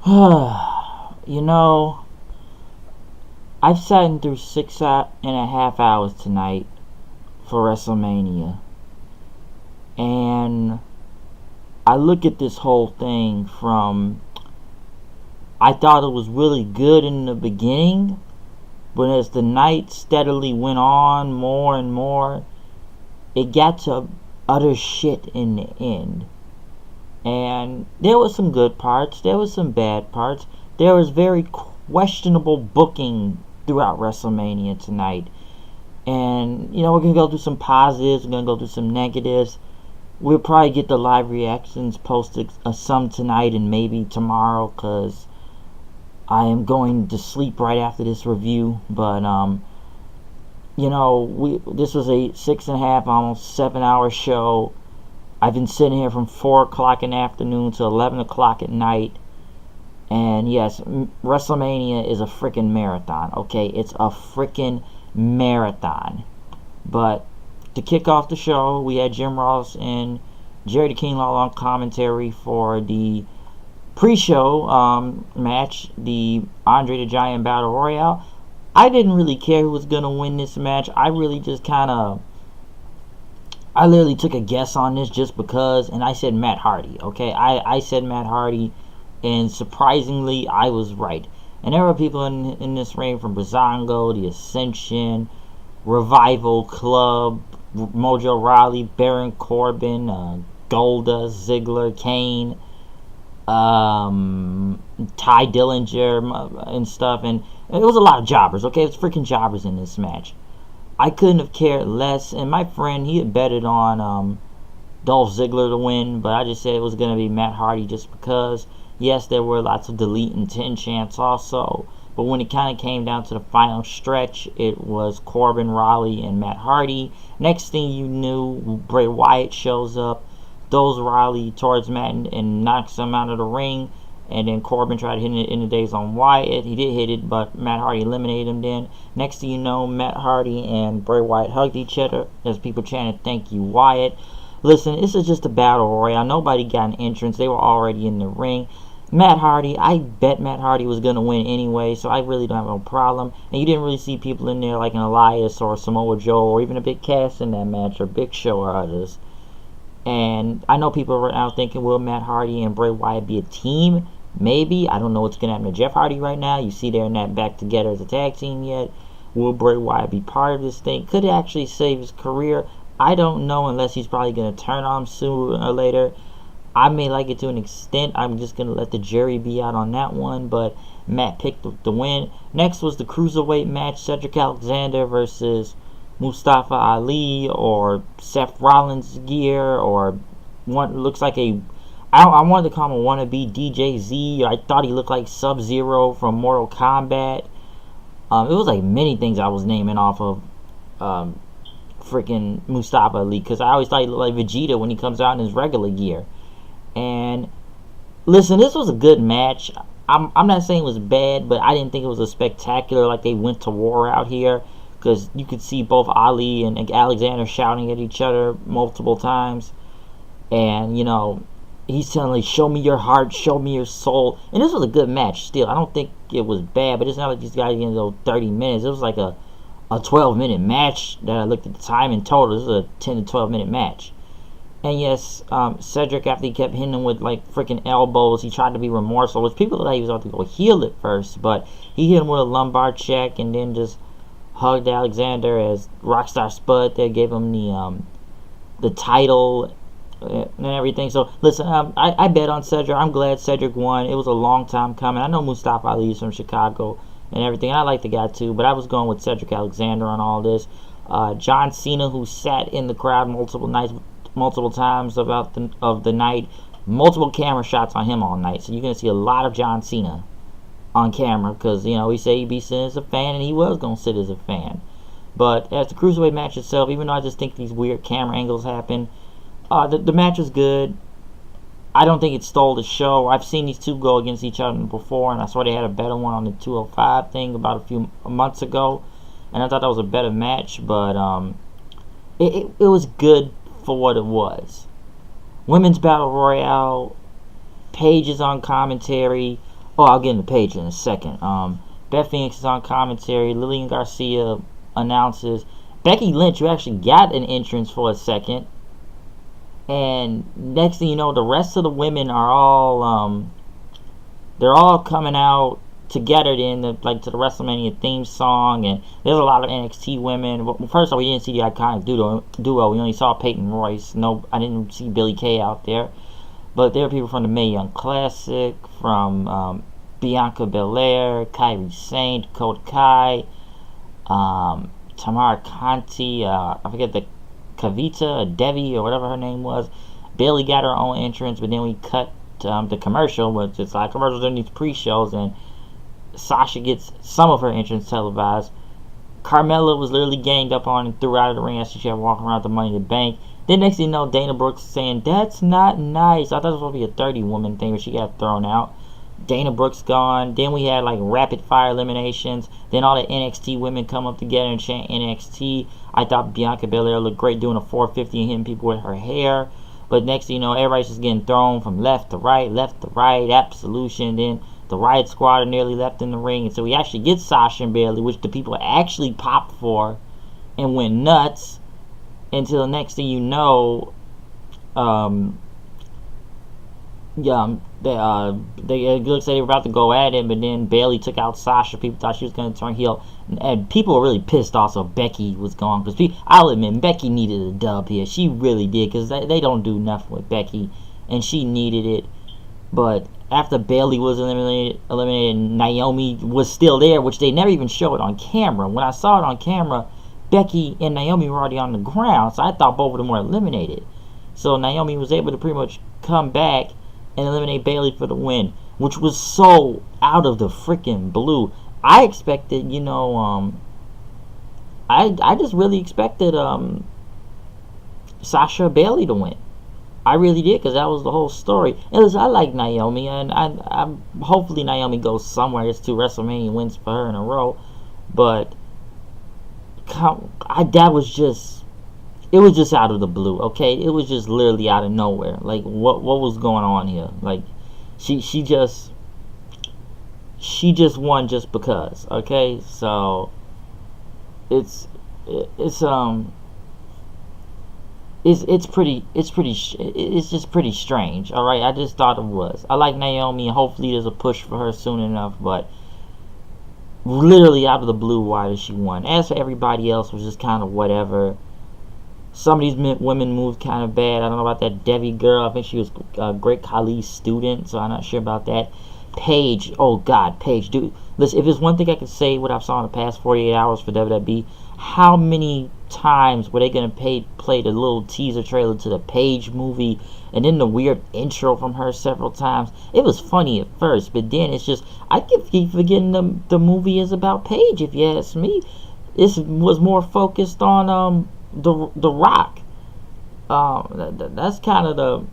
You know, I've sat in through 6.5 hours tonight for WrestleMania, and I look at this whole thing from I thought it was really good in the beginning, but as the night steadily went on more and more, it got to utter shit in the end. And there was some good parts, there was some bad parts, there was very questionable booking throughout WrestleMania tonight. And we're gonna go through some positives, we're gonna go through some negatives. We'll probably get the live reactions posted some tonight and maybe tomorrow, because I am going to sleep right after this review. But this was a 6.5, almost 7 hour show. I've been sitting here from 4 o'clock in the afternoon to 11 o'clock at night. And yes, WrestleMania is a freaking marathon, okay? It's a freaking marathon. But to kick off the show, we had Jim Ross and Jerry the King Lawler on commentary for the pre-show match, the Andre the Giant Battle Royale. I didn't really care who was going to win this match. I literally took a guess on this just because, and I said Matt Hardy, okay? I said Matt Hardy, and surprisingly, I was right. And there were people in this ring from Brazongo, The Ascension, Revival Club, Mojo Rawley, Baron Corbin, Golda, Ziggler, Kane, Ty Dillinger, and stuff. And it was a lot of jobbers, okay? It was freaking jobbers in this match. I couldn't have cared less. And my friend, he had betted on Dolph Ziggler to win, but I just said it was going to be Matt Hardy just because. Yes, there were lots of delete and 10 chants also, but when it kind of came down to the final stretch, it was Corbin, Rawley, and Matt Hardy. Next thing you knew, Bray Wyatt shows up, throws Rawley towards Matt and knocks him out of the ring, and then Corbin tried hitting it in the days on Wyatt. He did hit it, but Matt Hardy eliminated him then. Next thing you know, Matt Hardy and Bray Wyatt hugged each other as people chanted, "Thank you, Wyatt." Listen, this is just a battle royale. Nobody got an entrance. They were already in the ring. Matt Hardy, I bet Matt Hardy was going to win anyway, so I really don't have no problem. And you didn't really see people in there like an Elias or Samoa Joe or even a Big Cass in that match, or Big Show or others. And I know people are now thinking, will Matt Hardy and Bray Wyatt be a team? Maybe. I don't know what's going to happen to Jeff Hardy right now. You see they're not back together as a tag team yet. Will Bray Wyatt be part of this thing? Could it actually save his career? I don't know, unless he's probably going to turn on him sooner or later. I may like it to an extent. I'm just going to let the jury be out on that one, but Matt picked the win. Next was the Cruiserweight match, Cedric Alexander versus Mustafa Ali, or Seth Rollins gear, or one looks like I wanted to call him a wannabe DJZ. I thought he looked like Sub-Zero from Mortal Kombat. It was like many things I was naming off of freaking Mustafa Ali, because I always thought he looked like Vegeta when he comes out in his regular gear. And listen, this was a good match. I'm not saying it was bad, but I didn't think it was a spectacular, like they went to war out here, because you could see both Ali and Alexander shouting at each other multiple times. And he's telling, like, show me your heart, show me your soul. And this was a good match still. I don't think it was bad, but it's not like these guys getting those 30 minutes. It was like a 12-minute match that I looked at the time in total. This was a 10 to 12-minute match. And yes, Cedric, after he kept hitting him with like freaking elbows, he tried to be remorseful, which people thought he was about to go heel at first, but he hit him with a lumbar check and then just hugged Alexander as Rockstar Spud there gave him the title and everything. So listen, I bet on Cedric. I'm glad Cedric won. It was a long time coming. I know Mustafa Ali is from Chicago and everything, and I like the guy too, but I was going with Cedric Alexander on all this. John Cena, who sat in the crowd multiple times of the night, multiple camera shots on him all night, so you're gonna see a lot of John Cena on camera, because he said he'd be sitting as a fan, and he was gonna sit as a fan. But as the Cruiserweight match itself, even though I just think these weird camera angles happen, the match was good. I don't think it stole the show. I've seen these two go against each other before, and I saw they had a better one on the 205 thing about a few months ago, and I thought that was a better match, but it was good for what it was. Women's Battle Royale, Paige is on commentary. Oh, I'll get into Paige in a second. Beth Phoenix is on commentary. Lillian Garcia announces. Becky Lynch, who actually got an entrance for a second. And next thing you know, the rest of the women are all they're all coming out together in the to the WrestleMania theme song, and there's a lot of NXT women. Well, first of all, we didn't see the iconic duo. We only saw Peyton Royce. No, I didn't see Billie Kay out there, but there were people from the Mae Young Classic, from Bianca Belair, Kairi Sane, Dakota Kai, Tamara Conti. I forget the Kavita, or Devi, or whatever her name was. Bailey got her own entrance, but then we cut the commercial, which is like commercials in these pre-shows, and Sasha gets some of her entrance televised. Carmella was literally ganged up on and threw out of the ring as she kept walking around the Money in the Bank. Then next thing you know, Dana Brooks saying, "That's not nice." I thought it was supposed to be a 30-woman thing, but she got thrown out. Dana Brooks gone. Then we had rapid fire eliminations. Then all the NXT women come up together and chant NXT. I thought Bianca Belair looked great doing a 450 and hitting people with her hair. But next thing you know, everybody's just getting thrown from left to right, absolution. Then the Riot Squad are nearly left in the ring. And so we actually get Sasha and Bayley, which the people actually popped for and went nuts. Until the next thing you know, it looks like they were about to go at it, but then Bayley took out Sasha. People thought she was going to turn heel, and people were really pissed also Becky was gone, because I'll admit Becky needed a dub here. She really did, because they don't do nothing with Becky, and she needed it. But after Bayley was eliminated, Naomi was still there, which they never even showed on camera. When I saw it on camera, Becky and Naomi were already on the ground, so I thought both of them were eliminated. So Naomi was able to pretty much come back and eliminate Bayley for the win, which was so out of the freaking blue. I expected, I just really expected Sasha Bayley to win. I really did, because that was the whole story. I like Naomi, and I hopefully Naomi goes somewhere. It's 2 WrestleMania wins for her in a row, but that was just. It was just out of the blue, okay? It was just literally out of nowhere. What was going on here? She just won just because, okay? So it's just pretty strange, all right? I just thought it was. I like Naomi. Hopefully there's a push for her soon enough, but literally out of the blue, why did she win? As for everybody else, was just kind of whatever. Some of these women moved kind of bad. I don't know about that Devi girl. I think she was Great Khali's student, so I'm not sure about that. Paige, oh God, Paige, dude. Listen, if there's one thing I could say what I've saw in the past 48 hours for WWE, how many times were they gonna play the little teaser trailer to the Paige movie, and then the weird intro from her several times? It was funny at first, but then it's just I keep forgetting the movie is about Paige. If you ask me, this was more focused on the Rock. That's kind of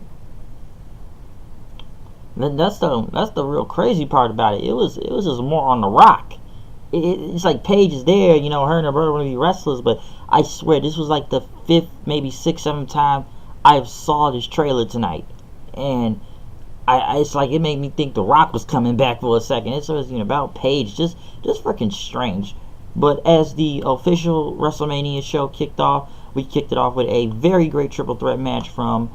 that's the real crazy part about it. It was just more on the Rock. It's like Paige is there, her and her brother want to be wrestlers, but I swear this was like the 5th, maybe 6th, 7th time I saw this trailer tonight, and it's like it made me think the Rock was coming back for a second. It's about Paige, just freaking strange. But as the official WrestleMania show kicked off, we kicked it off with a very great triple threat match from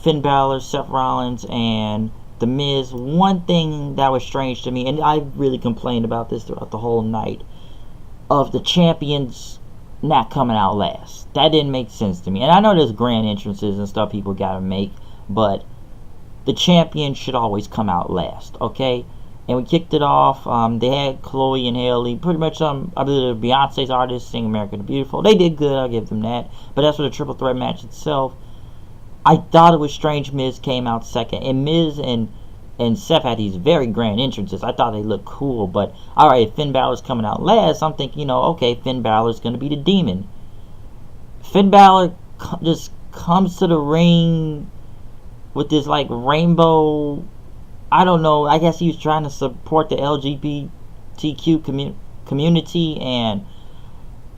Finn Balor, Seth Rollins, and The Miz. One thing that was strange to me, and I really complained about this throughout the whole night, of the champions not coming out last. That didn't make sense to me. And I know there's grand entrances and stuff people gotta make, but the champion should always come out last, okay? And we kicked it off. They had Chloe and Haley. Pretty much, I believe Beyonce's artists sing America the Beautiful. They did good, I'll give them that. But as for the triple threat match itself, I thought it was strange Miz came out second. And Miz and Seth had these very grand entrances. I thought they looked cool. But, alright, if Finn Balor's coming out last, I'm thinking, okay, Finn Balor's going to be the demon. Finn Balor just comes to the ring with this, rainbow... I don't know, I guess he was trying to support the LGBTQ community, and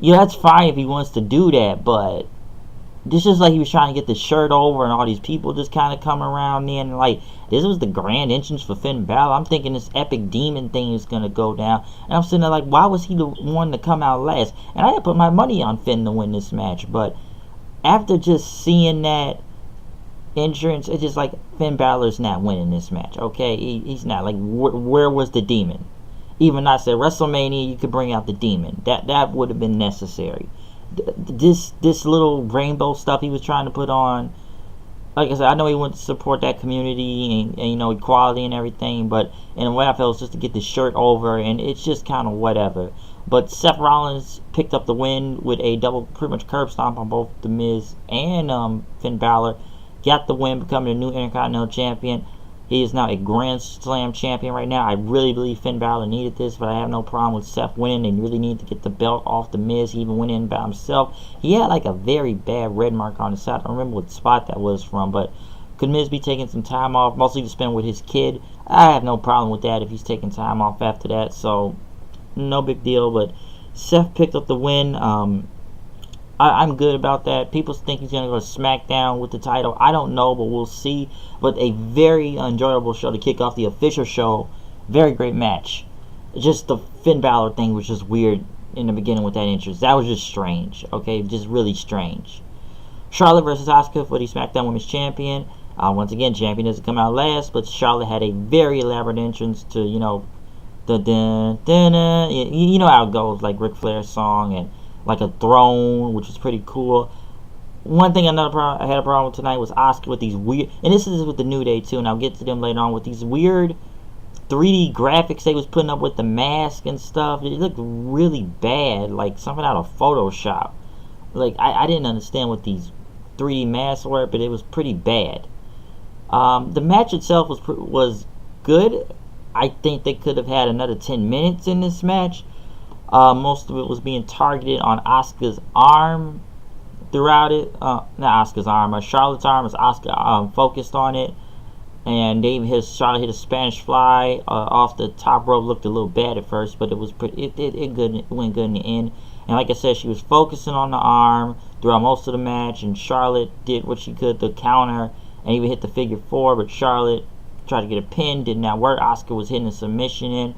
that's fine if he wants to do that, but this is like he was trying to get the shirt over, and all these people just kind of come around there, and like this was the grand entrance for Finn Balor. I'm thinking this epic demon thing is gonna go down, and I'm sitting there like, why was he the one to come out last? And I had put my money on Finn to win this match, but after just seeing that entrance, it's just like Finn Balor's not winning this match. Okay, he's not. Like, where was the demon? Even I said WrestleMania, you could bring out the demon. That would have been necessary. This little rainbow stuff he was trying to put on. Like I said, I know he wants to support that community and you know, equality and everything, but in a way I felt, it's just to get the shirt over, and it's just kind of whatever. But Seth Rollins picked up the win with a double, pretty much curb stomp on both The Miz and Finn Balor. Got the win, becoming the new Intercontinental Champion. He is now a Grand Slam champion right now. I really believe Finn Balor needed this, but I have no problem with Seth winning. They really need to get the belt off The Miz. He even went in by himself. He had like a very bad red mark on his side. I don't remember what spot that was from, but could Miz be taking some time off, mostly to spend with his kid? I have no problem with that if he's taking time off after that, so no big deal. But Seth picked up the win. I'm good about that. People think he's going to go to SmackDown with the title. I don't know, but we'll see. But a very enjoyable show to kick off the official show. Very great match. Just the Finn Balor thing was just weird in the beginning with that entrance. That was just strange. Okay, just really strange. Charlotte versus Asuka for the SmackDown Women's Champion. Once again, champion doesn't come out last, but Charlotte had a very elaborate entrance to, you know, the you know how it goes, like Ric Flair's song, and like a throne, which was pretty cool. One thing I had a problem with tonight was Asuka with these weird, and this is with the New Day too, and I'll get to them later on, with these weird 3D graphics they was putting up with the mask and stuff. It looked really bad, like something out of Photoshop. Like, I didn't understand what these 3D masks were, but it was pretty bad. The match itself was good. I think they could have had another 10 minutes in this match. Most of it was being targeted on Asuka's arm throughout it. Not Asuka's arm, Charlotte's arm, as Asuka focused on it. And Charlotte hit a Spanish fly off the top rope. Looked a little bad at first, but it was pretty. It went good in the end. And like I said, she was focusing on the arm throughout most of the match. And Charlotte did what she could to counter and even hit the figure 4. But Charlotte tried to get a pin, did not work. Asuka was hitting a submission in,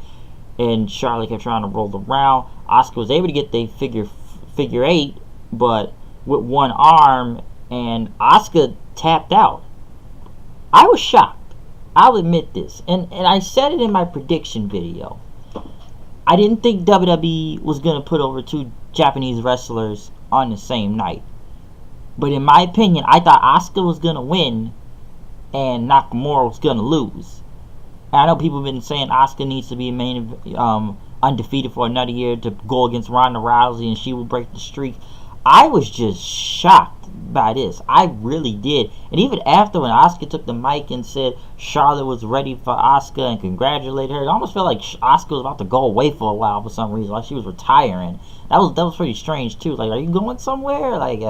and Charlotte kept trying to roll around. Asuka was able to get the figure 8, but with one arm, and Asuka tapped out. I was shocked. I'll admit this. And I said it in my prediction video. I didn't think WWE was going to put over 2 Japanese wrestlers on the same night. But in my opinion, I thought Asuka was going to win and Nakamura was going to lose. And I know people have been saying Asuka needs to be undefeated for another year to go against Ronda Rousey and she will break the streak. I was just shocked by this. I really did. And even after, when Asuka took the mic and said Charlotte was ready for Asuka and congratulated her, it almost felt like Asuka was about to go away for a while for some reason, like she was retiring. That was pretty strange too. Like, are you going somewhere? Like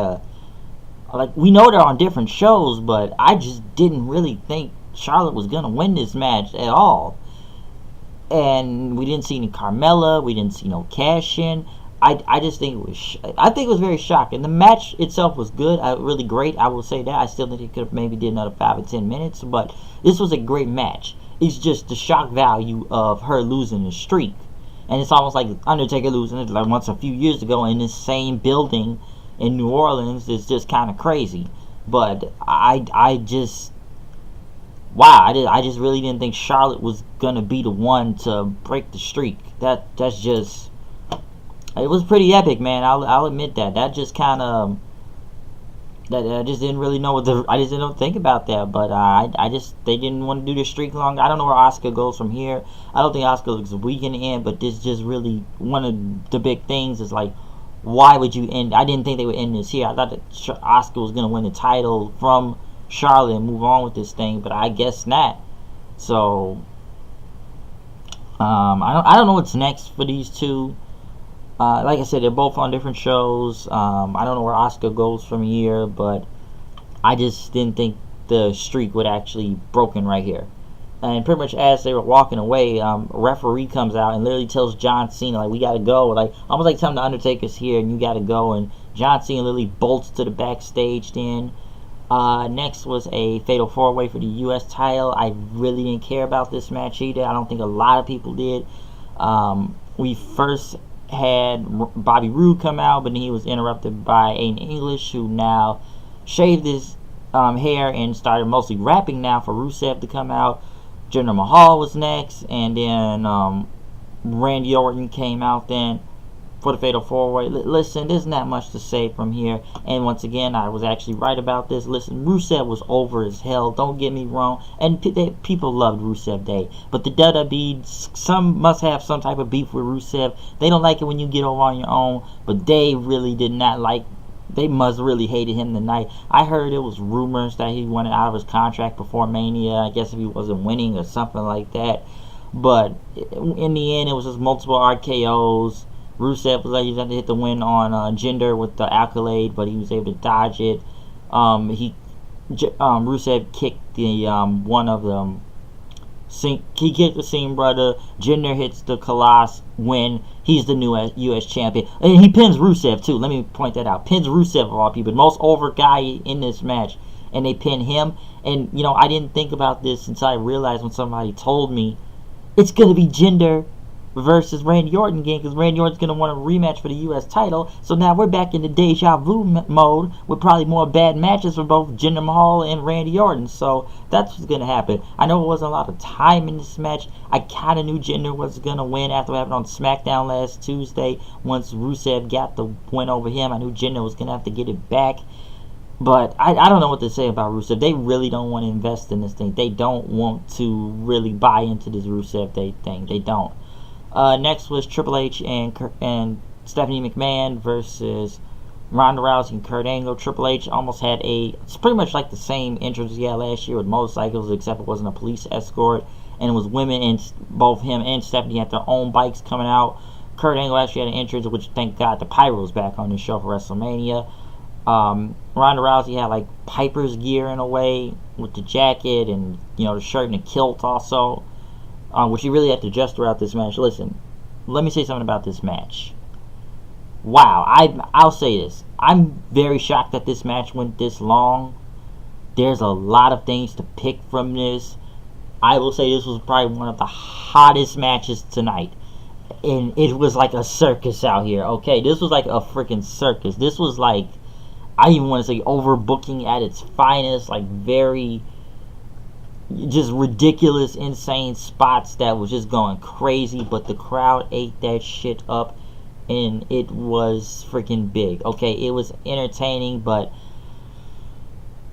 we know they're on different shows, but I just didn't really think Charlotte was gonna win this match at all. And we didn't see any Carmella. We didn't see no cash in. I just think it was. I think it was very shocking. The match itself was good, really great. I will say that. I still think it could have maybe did another 5 or 10 minutes, but this was a great match. It's just the shock value of her losing the streak, and it's almost like Undertaker losing it like once a few years ago in this same building in New Orleans. Is just kind of crazy. But I just really didn't think Charlotte was gonna be the one to break the streak. That's just. It was pretty epic, man. I'll admit that. That just kind of. I just didn't really know I just didn't think about that. But they didn't want to do the streak long. I don't know where Asuka goes from here. I don't think Asuka looks weak in the end. But this just really, one of the big things is like, why would you end? I didn't think they would end this here. I thought that Asuka was gonna win the title from Charlotte and move on with this thing, but I guess not. So I don't know what's next for these two. Like I said, they're both on different shows. I don't know where Asuka goes from here, but I just didn't think the streak would actually broken right here. And pretty much as they were walking away, a referee comes out and literally tells John Cena, like, we gotta go. Like, almost like telling the Undertaker's here and you gotta go. And John Cena literally bolts to the backstage then. Next was a Fatal 4-Way for the U.S. title. I really didn't care about this match either. I don't think a lot of people did. We first had Bobby Roode come out, but then he was interrupted by Aiden English, who now shaved his hair and started mostly rapping now for Rusev to come out. Jinder Mahal was next, and then Randy Orton came out then for the Fatal 4-Way. Listen, there's not much to say from here. And once again, I was actually right about this. Listen, Rusev was over as hell. Don't get me wrong. And people loved Rusev Day. But the WWE, some must have some type of beef with Rusev. They don't like it when you get over on your own. But they really did not like. They must really hated him tonight. I heard it was rumors that he wanted out of his contract before Mania. I guess if he wasn't winning or something like that. But in the end, it was just multiple RKOs. Rusev was like he was going to hit the win on Jinder with the accolade, but he was able to dodge it. Rusev kicked the one of them. He kicked the Singh brother. Jinder hits the Colossus win. He's the new U.S. champion, and he pins Rusev too. Let me point that out. Pins Rusev of all people, the most over guy in this match, and they pin him. And you know, I didn't think about this until I realized when somebody told me it's gonna be Jinder versus Randy Orton again, because Randy Orton's going to want a rematch for the U.S. title. So now we're back in the deja vu mode with probably more bad matches for both Jinder Mahal and Randy Orton. So that's what's going to happen. I know it wasn't a lot of time in this match. I kind of knew Jinder was going to win after what happened on SmackDown last Tuesday. Once Rusev got the win over him, I knew Jinder was going to have to get it back. But I don't know what to say about Rusev. They really don't want to invest in this thing. They don't want to really buy into this Rusev Day thing. They don't. Next was Triple H and Stephanie McMahon versus Ronda Rousey and Kurt Angle. Triple H almost had it's pretty much like the same entrance he had last year with motorcycles, except it wasn't a police escort, and it was women, and both him and Stephanie had their own bikes coming out. Kurt Angle actually had an entrance, which thank God the Pyro's back on the show for WrestleMania. Ronda Rousey had like Piper's gear in a way with the jacket and the shirt and the kilt also. Which he really had to adjust throughout this match. Listen, let me say something about this match. Wow, I'll say this. I'm very shocked that this match went this long. There's a lot of things to pick from this. I will say this was probably one of the hottest matches tonight. And it was like a circus out here, okay? This was like a freaking circus. This was like, I even want to say overbooking at its finest, like very just ridiculous, insane spots that was just going crazy, but the crowd ate that shit up, and it was freaking big. Okay, it was entertaining, but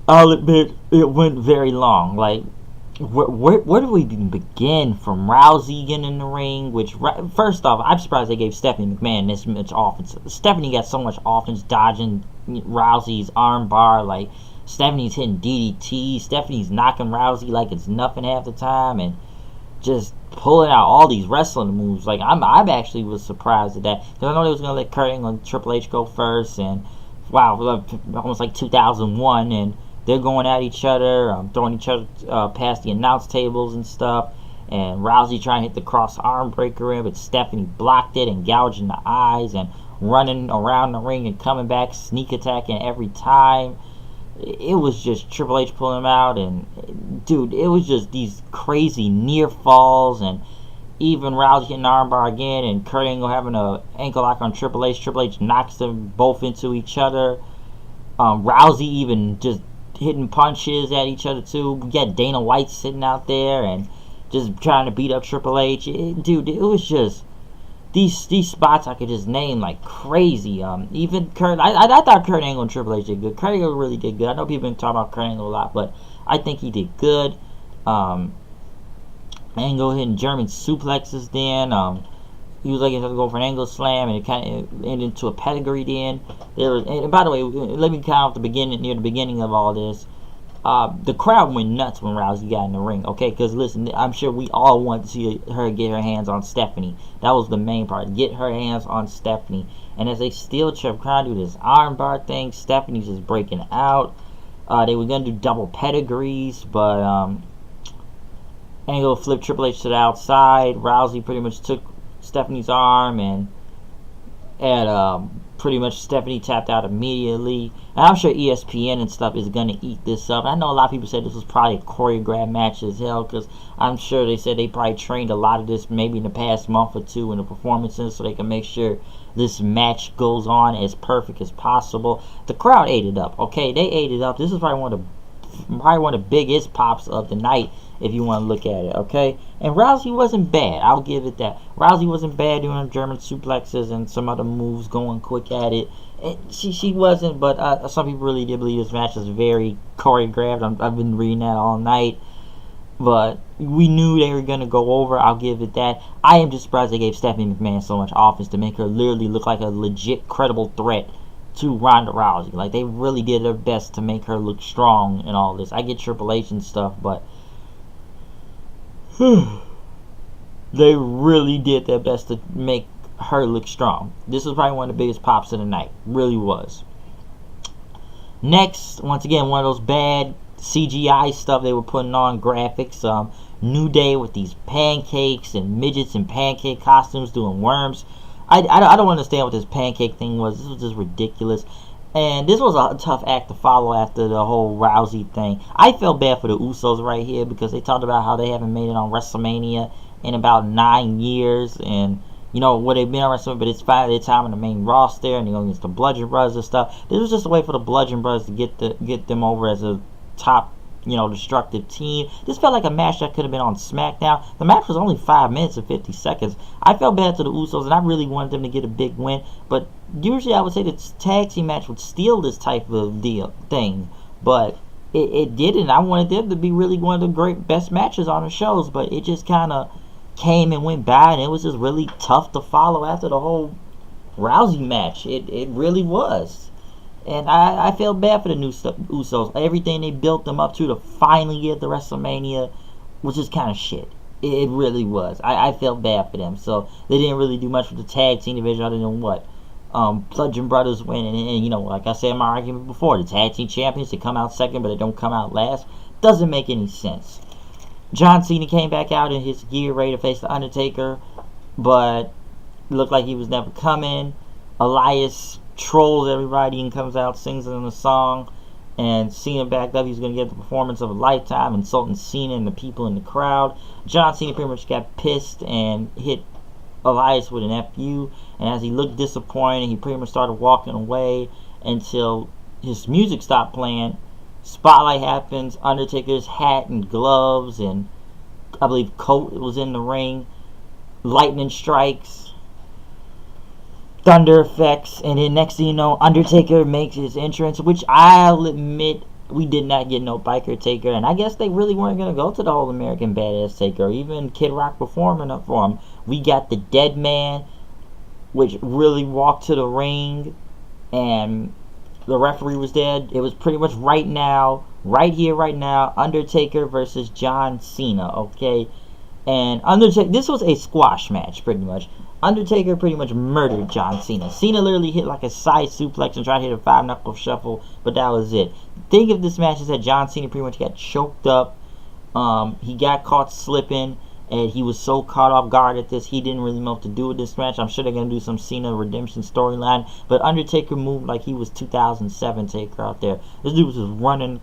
I'll admit it went very long. Like, where do we even begin? From Rousey getting in the ring, which first off, I'm surprised they gave Stephanie McMahon this much offense. Stephanie got so much offense dodging Rousey's armbar, like. Stephanie's hitting DDT. Stephanie's knocking Rousey like it's nothing half the time, and just pulling out all these wrestling moves. Like I'm actually was surprised at that, because I know they was gonna let Kurt Angle and Triple H go first, and wow, almost like 2001, and they're going at each other, throwing each other past the announce tables and stuff. And Rousey trying to hit the cross arm breaker in, but Stephanie blocked it and gouging the eyes and running around the ring and coming back, sneak attacking every time. It was just Triple H pulling him out, and dude, it was just these crazy near falls, and even Rousey hitting the armbar again, and Kurt Angle having an ankle lock on Triple H. Triple H knocks them both into each other. Rousey even just hitting punches at each other too. We got Dana White sitting out there and just trying to beat up Triple H. Dude, it was just these spots I could just name like crazy. Even Kurt, I thought Kurt Angle and Triple H did good. Kurt Angle really did good. I know people have been talking about Kurt Angle a lot, but I think he did good. Angle hitting German suplexes then. He was like going to go for an angle slam, and it kind of ended into a pedigree then. And by the way, let me count near the beginning of all this. The crowd went nuts when Rousey got in the ring, okay? Because, listen, I'm sure we all want to see her get her hands on Stephanie. That was the main part, get her hands on Stephanie. And as they still trying to do this armbar thing, Stephanie's just breaking out. They were going to do double pedigrees, but Angle flipped Triple H to the outside. Rousey pretty much took Stephanie's arm and had pretty much Stephanie tapped out immediately. And I'm sure ESPN and stuff is going to eat this up. I know a lot of people said this was probably a choreographed match as hell, because I'm sure they said they probably trained a lot of this maybe in the past month or two in the performances so they can make sure this match goes on as perfect as possible. The crowd ate it up, okay? They ate it up. This is probably one of the biggest pops of the night, if you want to look at it, okay? And Rousey wasn't bad. I'll give it that. Rousey wasn't bad doing German suplexes and some other moves, going quick at it. She wasn't, but some people really did believe this match was very choreographed. I've been reading that all night. But we knew they were going to go over. I'll give it that. I am just surprised they gave Stephanie McMahon so much offense to make her literally look like a legit, credible threat to Ronda Rousey. Like, they really did their best to make her look strong and all this. I get Triple H and stuff, but they really did their best to make her look strong. This was probably one of the biggest pops of the night. Really was. Next, once again, one of those bad CGI stuff they were putting on graphics. New Day with these pancakes and midgets in pancake costumes doing worms. I don't understand what this pancake thing was. This was just ridiculous. And this was a tough act to follow after the whole Rousey thing. I felt bad for the Usos right here because they talked about how they haven't made it on WrestleMania in about 9 years. And, you know, what they've been on WrestleMania, but it's finally their time on the main roster. And they're going against the Bludgeon Brothers and stuff. This was just a way for the Bludgeon Brothers to get them over as a top, you know, destructive team. This felt like a match that could have been on SmackDown. The match was only 5 minutes and 50 seconds. I felt bad to the Usos, and I really wanted them to get a big win. But usually I would say the tag team match would steal this type of thing. But it didn't. I wanted them to be really one of the best matches on the shows. But it just kind of came and went by, and it was just really tough to follow after the whole Rousey match. It really was. And I feel bad for the new Usos. Everything they built them up to finally get to WrestleMania was just kind of shit. It really was. I felt bad for them. So they didn't really do much with the tag team division other than what? Bludgeon Brothers win. And, you know, like I said in my argument before, the tag team champions, they come out second, but they don't come out last. Doesn't make any sense. John Cena came back out in his gear ready to face the Undertaker, but it looked like he was never coming. Elias trolls everybody and comes out, sings in the song, and Cena backed up. He's going to get the performance of a lifetime, insulting Cena and the people in the crowd. John Cena pretty much got pissed and hit Elias with an FU, and as he looked disappointed, he pretty much started walking away until his music stopped playing. Spotlight happens, Undertaker's hat and gloves and I believe coat was in the ring. Lightning strikes, thunder effects, and then next thing you know, Undertaker makes his entrance, which I'll admit we did not get no biker taker, and I guess they really weren't going to go to the whole American Badass Taker, or even Kid Rock performing up for him. We got the Dead Man, which really walked to the ring, and the referee was dead. It was pretty much right here, right now, Undertaker versus John Cena, okay? And Undertaker, this was a squash match, pretty much. Undertaker pretty much murdered John Cena. Cena literally hit like a side suplex and tried to hit a 5-knuckle shuffle, but that was it. Think of this match as that John Cena pretty much got choked up. He got caught slipping, and he was so caught off guard at this, he didn't really know what to do with this match. I'm sure they're going to do some Cena redemption storyline, but Undertaker moved like he was 2007 Taker out there. This dude was just running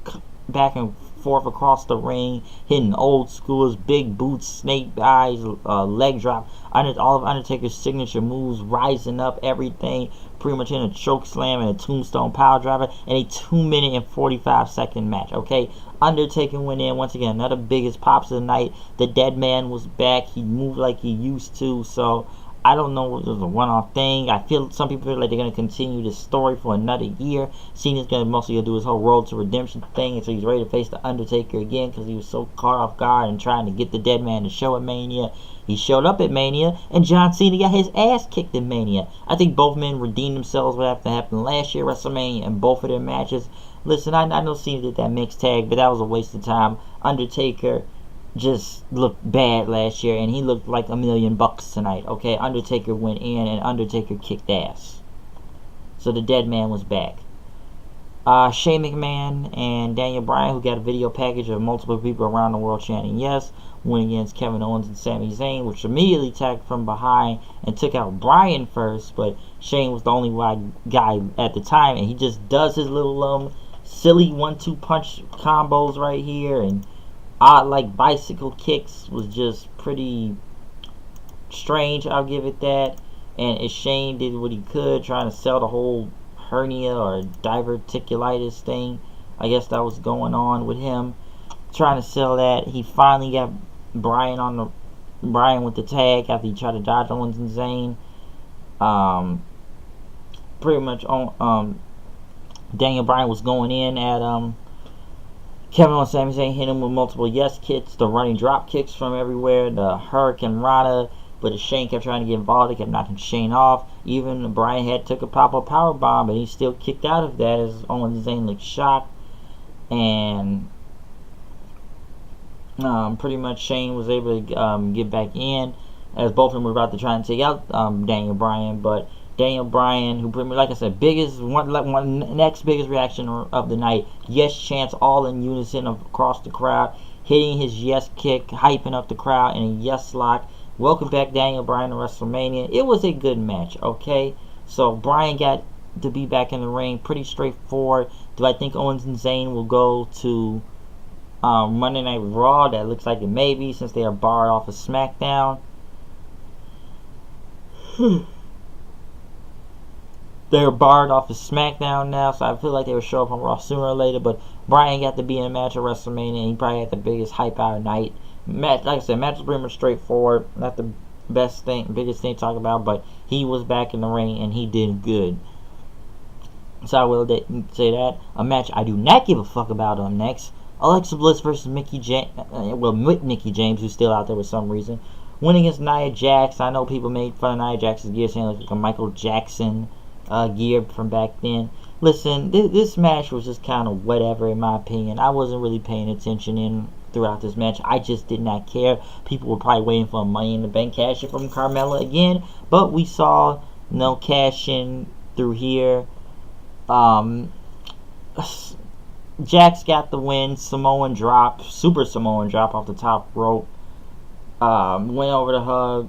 back and forth across the ring, hitting old school's big boots, snake eyes, leg drop, all of Undertaker's signature moves, rising up, everything, pretty much in a choke slam and a tombstone power driver, and a 2-minute and 45-second match, okay? Undertaker went in, once again, another biggest pops of the night. The Dead Man was back. He moved like he used to, so I don't know if it was a one-off thing. I feel some people feel like they're going to continue this story for another year. Cena's going to mostly do his whole road to redemption thing, and so he's ready to face the Undertaker again because he was so caught off guard and trying to get the Dead Man to show at Mania. He showed up at Mania, and John Cena got his ass kicked in Mania. I think both men redeemed themselves what happened last year at WrestleMania in both of their matches. Listen, I know Cena did that mixed tag, but that was a waste of time. Undertaker just looked bad last year, and he looked like $1 million tonight. Okay, Undertaker went in, and Undertaker kicked ass. So the Dead Man was back. Shane McMahon and Daniel Bryan, who got a video package of multiple people around the world chanting yes, went against Kevin Owens and Sami Zayn, which immediately attacked from behind and took out Bryan first, but Shane was the only guy at the time, and he just does his little silly 1-2 punch combos right here, and odd like bicycle kicks was just pretty strange, I'll give it that. And Shane did what he could, trying to sell the whole hernia or diverticulitis thing. I guess that was going on with him, trying to sell that. He finally got Bryan with the tag after he tried to dodge Owens and Zayn. Pretty much on Daniel Bryan was going in at Kevin Owens and Sami Zayn, hit him with multiple yes kicks, the running drop kicks from everywhere, the Hurricane Rana. But Shane kept trying to get involved. They kept knocking Shane off. Even Bryan had took a pop-up power bomb, but he still kicked out of that as Owens and Zayn looked shocked. And pretty much Shane was able to get back in as both of them were about to try and take out Daniel Bryan. But Daniel Bryan, who pretty much, like I said, next biggest reaction of the night, yes chants all in unison across the crowd, hitting his yes kick, hyping up the crowd, and a yes lock. Welcome back, Daniel Bryan, to WrestleMania. It was a good match, okay? So, Bryan got to be back in the ring. Pretty straightforward. Do I think Owens and Zayn will go to Monday Night Raw? That looks like it may be, since they are barred off of SmackDown. They're barred off of SmackDown now, so I feel like they will show up on Raw sooner or later. But Bryan got to be in a match at WrestleMania, and he probably had the biggest hype out of night. Match, like I said, match was pretty much straightforward. Not the biggest thing to talk about, but he was back in the ring and he did good. So I will say that. A match I do not give a fuck about on next: Alexa Bliss versus Mickie James. With Mickie James, who's still out there for some reason, went against Nia Jax. I know people made fun of Nia Jax's gear, saying it was like a Michael Jackson gear from back then. Listen, this match was just kind of whatever in my opinion. I wasn't really paying attention throughout this match. I just did not care. People were probably waiting for a Money in the Bank cash in from Carmella again, but we saw no cash in through here. Jax got the win. Super Samoan drop off the top rope. Went over to hug,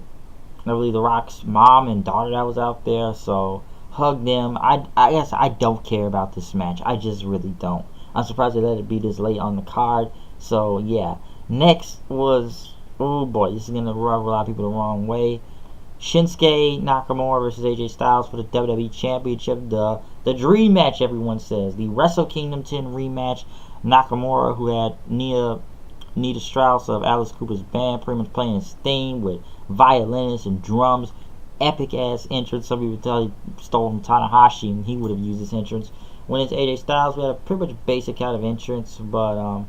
I believe, The Rock's mom and daughter that was out there, so hugged them. I guess I don't care about this match. I just really don't. I'm surprised they let it be this late on the card. So, yeah. Next was, oh boy, this is going to rub a lot of people the wrong way. Shinsuke Nakamura versus AJ Styles for the WWE Championship. The dream match, everyone says. The Wrestle Kingdom 10 rematch. Nakamura, who had Nita Strauss of Alice Cooper's band, pretty much playing his theme with violinists and drums. Epic ass entrance. Some people tell he stole from Tanahashi and he would have used this entrance. When it's AJ Styles, we had a pretty much basic kind of entrance, but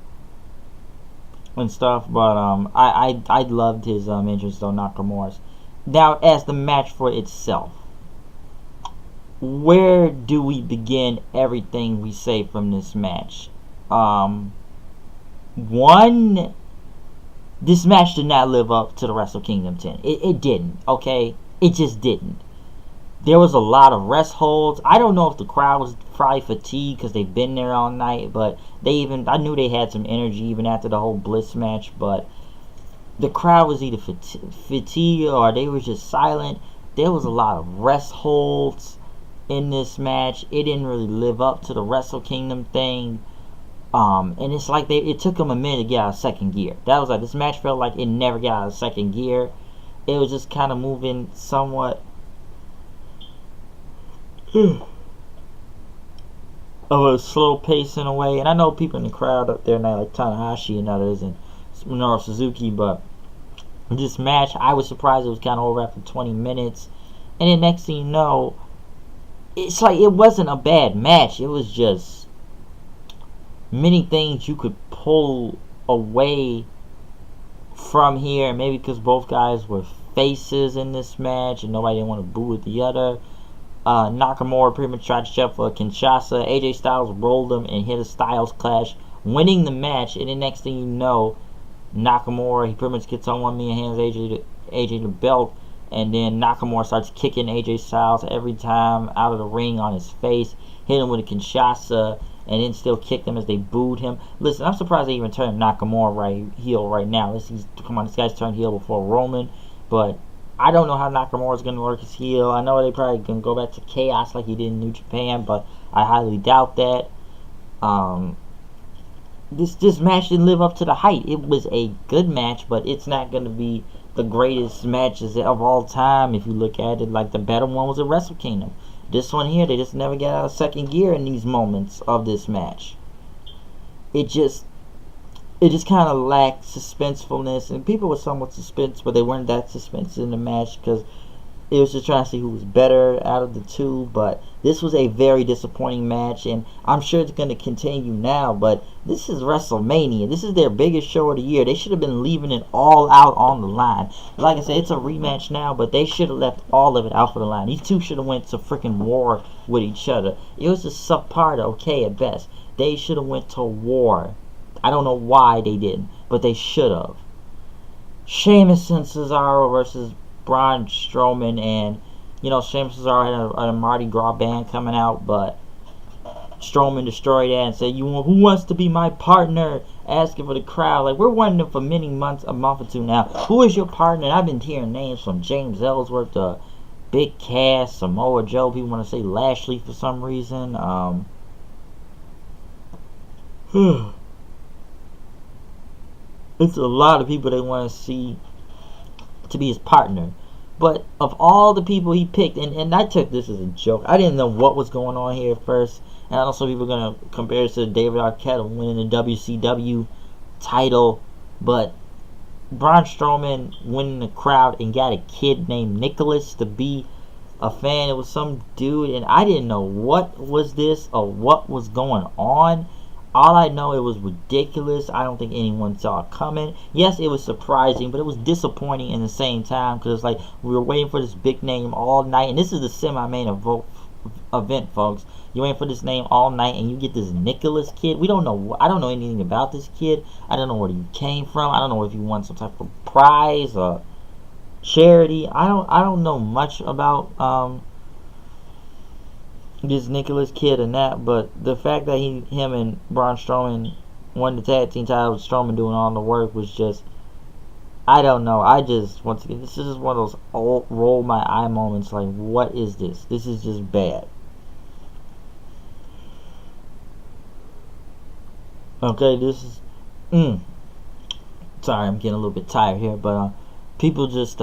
and stuff. But I loved his entrance though, Nakamura's. Now, as the match for itself, where do we begin everything we say from this match? One, this match did not live up to the Wrestle Kingdom 10. It didn't, okay? It just didn't. There was a lot of rest holds. I don't know if the crowd was probably fatigued because they've been there all night, but I knew they had some energy even after the whole Bliss match, but the crowd was either fatigued or they were just silent. There was a lot of rest holds in this match. It didn't really live up to the Wrestle Kingdom thing. And it's like it took them a minute to get out of second gear. That was like, this match felt like it never got out of second gear. It was just kind of moving somewhat of a slow pace in a way. And I know people in the crowd up there now, like Tanahashi and others, and Minoru Suzuki, but this match, I was surprised it was kind of over after 20 minutes. And then next thing you know, it's like it wasn't a bad match. It was just many things you could pull away from here. Maybe because both guys were faces in this match and nobody didn't want to boo at the other. Nakamura pretty much tried to shove for a Kinshasa. AJ Styles rolled him and hit a Styles Clash, winning the match. And the next thing you know, Nakamura, he pretty much gets on one knee and hands AJ the belt. And then Nakamura starts kicking AJ Styles every time out of the ring on his face. Hit him with a Kinshasa. and then still kicked him as they booed him. Listen, I'm surprised they even turned Nakamura heel right now. Come on, this guy's turned heel before Roman, but I don't know how Nakamura's going to work his heel. I know they probably going to go back to Chaos like he did in New Japan, but I highly doubt that. This match didn't live up to the hype. It was a good match, but it's not going to be the greatest matches of all time if you look at it. Like the better one was at Wrestle Kingdom. This one here, they just never get out of second gear in these moments of this match. It just kind of lacked suspensefulness, and people were somewhat suspense, but they weren't that suspense in the match because it was just trying to see who was better out of the two. But this was a very disappointing match, and I'm sure it's going to continue now, but this is WrestleMania. This is their biggest show of the year. They should have been leaving it all out on the line. Like I said, it's a rematch now, but they should have left all of it out for the line. These two should have went to freaking war with each other. It was just subpar to okay at best. They should have went to war. I don't know why they didn't, but they should have. Sheamus and Cesaro versus Braun Strowman, and Sheamus and Cesaro had a Mardi Gras band coming out, but Strowman destroyed that and said, who wants to be my partner? Asking for the crowd. Like, we're wondering for many months, a month or two now, who is your partner? And I've been hearing names from James Ellsworth to Big Cass, Samoa Joe. People want to say Lashley for some reason. It's a lot of people they want to see to be his partner. But of all the people he picked, and I took this as a joke. I didn't know what was going on here at first. And I know some people are going to compare it to David Arquette winning the WCW title. But Braun Strowman winning the crowd and got a kid named Nicholas to be a fan. It was some dude, and I didn't know what was this or what was going on. All I know, it was ridiculous. I don't think anyone saw it coming. Yes, it was surprising, but it was disappointing in the same time because it's like we were waiting for this big name all night, and this is the semi-main event, folks. You're waiting for this name all night, and you get this Nicholas kid. We don't know. I don't know anything about this kid. I don't know where he came from. I don't know if he won some type of prize or charity. I don't know much about this Nicholas kid and that, but the fact that him and Braun Strowman won the tag team title with Strowman doing all the work was just, I don't know. Once again, this is just one of those old roll my eye moments. Like, what is this? This is just bad. Okay, this is, sorry, I'm getting a little bit tired here, but people just,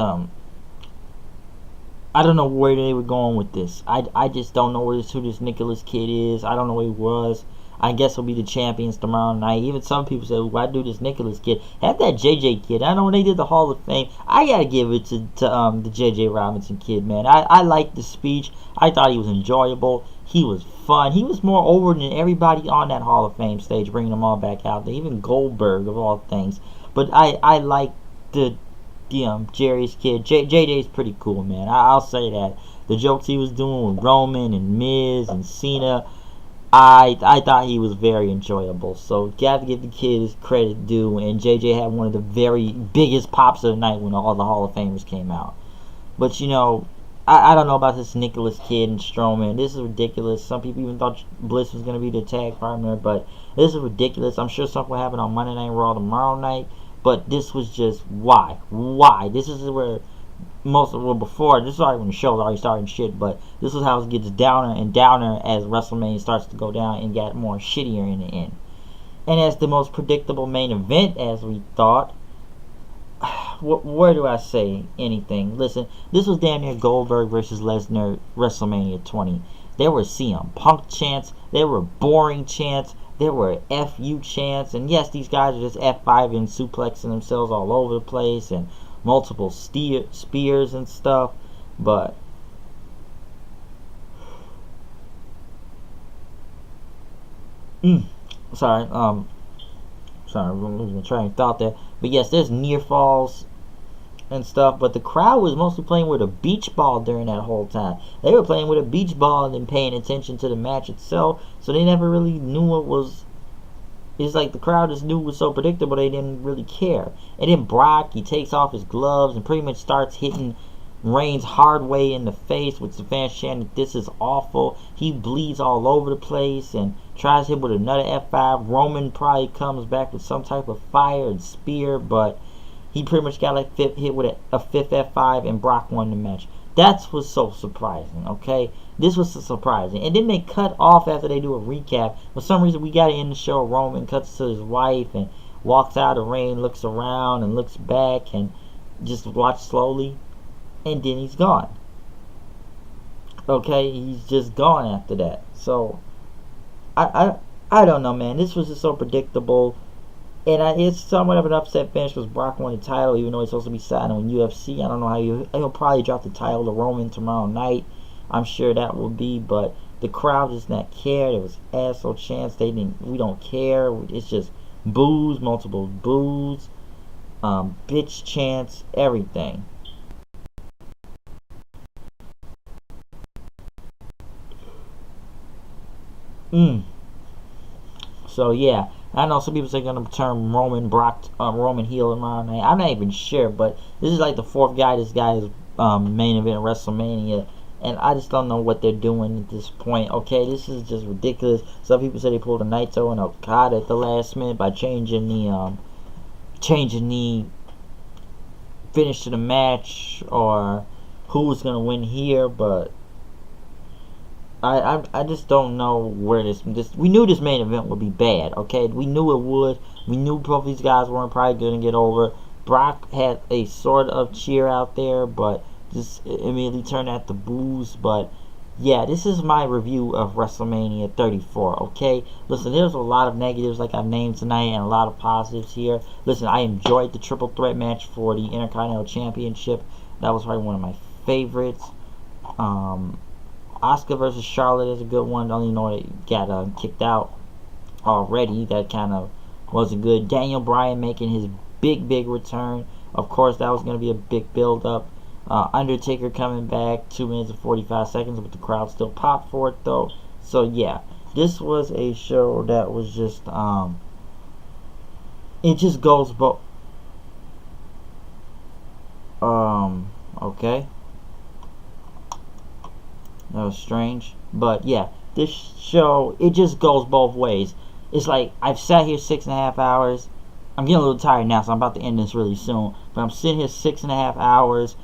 I don't know where they were going with this. I just don't know who this Nicholas kid is. I don't know who he was. I guess he'll be the champions tomorrow night. Even some people say, why do this Nicholas kid? Have that JJ kid. I know when they did the Hall of Fame, I gotta give it to the JJ Robinson kid, man. I liked the speech. I thought he was enjoyable. He was fun. He was more over than everybody on that Hall of Fame stage, bringing them all back out there. Even Goldberg, of all things. But I like the Jerry's kid. JJ's pretty cool, man. I'll say that. The jokes he was doing with Roman and Miz and Cena, I thought he was very enjoyable. So you have to give the kid his credit due. And JJ had one of the very biggest pops of the night when all the Hall of Famers came out. But I don't know about this Nicholas kid and Strowman. This is ridiculous. Some people even thought Bliss was going to be the tag partner, but this is ridiculous. I'm sure something will happen on Monday Night Raw tomorrow night. But this was just, why? This is where before, this is already when the show's already starting shit, but this is how it gets downer and downer as WrestleMania starts to go down and get more shittier in the end. And as the most predictable main event, as we thought, where do I say anything? Listen, this was damn near Goldberg versus Lesnar WrestleMania 20. There were CM Punk chants, there were boring chants, there were FU chants, and yes, these guys are just F5 and suplexing themselves all over the place, and multiple spears and stuff, but sorry, I'm losing my train of thought there, but yes, there's near falls and stuff, but the crowd was mostly playing with a beach ball during that whole time. They were playing with a beach ball and then paying attention to the match itself, so they never really knew what was. It's like the crowd just knew it was so predictable they didn't really care. And then Brock, he takes off his gloves and pretty much starts hitting Reigns hard way in the face with the fans chanting, "This is awful." He bleeds all over the place and tries to hit with another F5. Roman probably comes back with some type of fire and spear, but he pretty much got like hit with a fifth F5 and Brock won the match. That's what's so surprising, okay? This was so surprising. And then they cut off after they do a recap. For some reason, we got to end the show. Roman cuts to his wife and walks out of the ring, looks around and looks back and just watch slowly. And then he's gone. Okay? He's just gone after that. So, I don't know, man. This was just so predictable. And it's somewhat of an upset finish because Brock won the title, even though he's supposed to be signing on UFC. I don't know how he'll probably drop the title to Roman tomorrow night. I'm sure that will be, but the crowd does not care. There was asshole chants. We don't care. It's just boos, multiple boos, bitch chants, everything. So yeah, I know some people say they're gonna turn Roman heel tomorrow night. I'm not even sure, but this is like the fourth guy. This guy is main event at WrestleMania, and I just don't know what they're doing at this point. Okay, this is just ridiculous. Some people say they pulled a Naito and Okada at the last minute by changing the finish to the match or who was gonna win here, but I just don't know where this. We knew this main event would be bad, okay? We knew it would. We knew both these guys weren't probably going to get over. Brock had a sort of cheer out there, but just immediately turned out the boos. But yeah, this is my review of WrestleMania 34, okay? Listen, there's a lot of negatives like I've named tonight and a lot of positives here. Listen, I enjoyed the triple threat match for the Intercontinental Championship. That was probably one of my favorites. Asuka versus Charlotte is a good one. Don't even know it got kicked out already. That kind of wasn't good. Daniel Bryan making his big return. Of course, that was going to be a big build-up. Undertaker coming back 2 minutes and 45 seconds, but the crowd still popped for it, though. So, yeah. This was a show that was just, it just goes both. Okay. That was strange. But yeah, this show, it just goes both ways. It's like, I've sat here 6.5 hours. I'm getting a little tired now, so I'm about to end this really soon. But I'm sitting here 6.5 hours.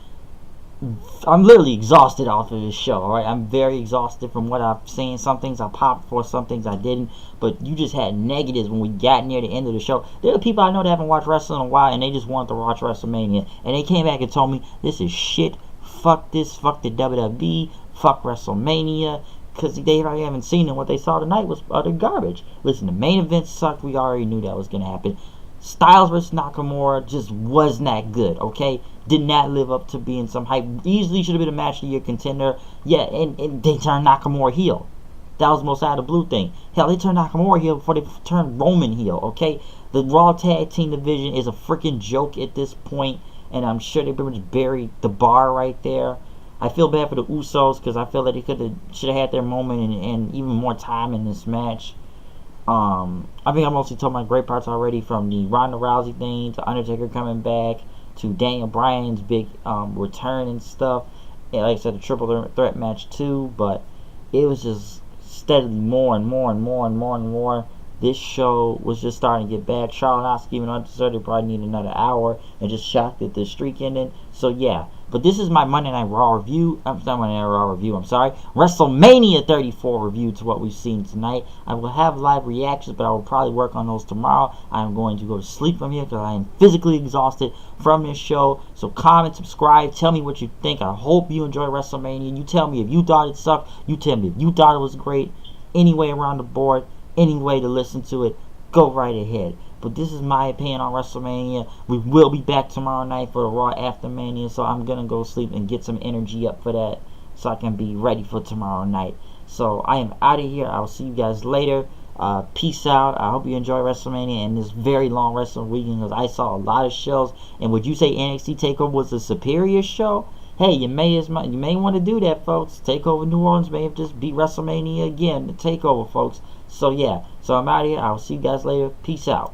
I'm literally exhausted off of this show, alright? I'm very exhausted from what I've seen. Some things I popped for, some things I didn't. But you just had negatives when we got near the end of the show. There are people I know that haven't watched wrestling in a while, and they just wanted to watch WrestleMania. And they came back and told me, this is shit. Fuck this. Fuck the WWE. Fuck WrestleMania, because they already haven't seen it. What they saw tonight was utter garbage. Listen, the main event sucked. We already knew that was going to happen. Styles versus Nakamura just was not good, okay? Did not live up to being some hype. Easily should have been a match of the year contender. Yeah, and they turned Nakamura heel. That was the most out of the blue thing. Hell, they turned Nakamura heel before they turned Roman heel, okay? The Raw Tag Team division is a freaking joke at this point, and I'm sure they pretty much buried the bar right there. I feel bad for the Usos because I feel that they should have had their moment and even more time in this match. I think I mostly told my great parts already, from the Ronda Rousey thing to Undertaker coming back to Daniel Bryan's big return and stuff. And like I said, the triple threat match too. But it was just steadily more and more. This show was just starting to get bad. Charlotte and Asuka, even though I deserved, probably need another hour, and just shocked at the streak ending. So yeah. But this is my Monday Night Raw review. I'm sorry, Monday Night Raw review. I'm sorry. WrestleMania 34 review to what we've seen tonight. I will have live reactions, but I will probably work on those tomorrow. I am going to go to sleep from here because I am physically exhausted from this show. So comment, subscribe, tell me what you think. I hope you enjoy WrestleMania. You tell me if you thought it sucked. You tell me if you thought it was great. Any way around the board, any way to listen to it, go right ahead. But this is my opinion on WrestleMania. We will be back tomorrow night for the Raw After Mania, so I'm going to go sleep and get some energy up for that so I can be ready for tomorrow night. So I am out of here. I will see you guys later. Peace out. I hope you enjoy WrestleMania and this very long wrestling weekend, because I saw a lot of shows. And would you say NXT TakeOver was the superior show? Hey, you may want to do that, folks. TakeOver New Orleans may have just beat WrestleMania again. The TakeOver, folks. So yeah. So I'm out of here. I will see you guys later. Peace out.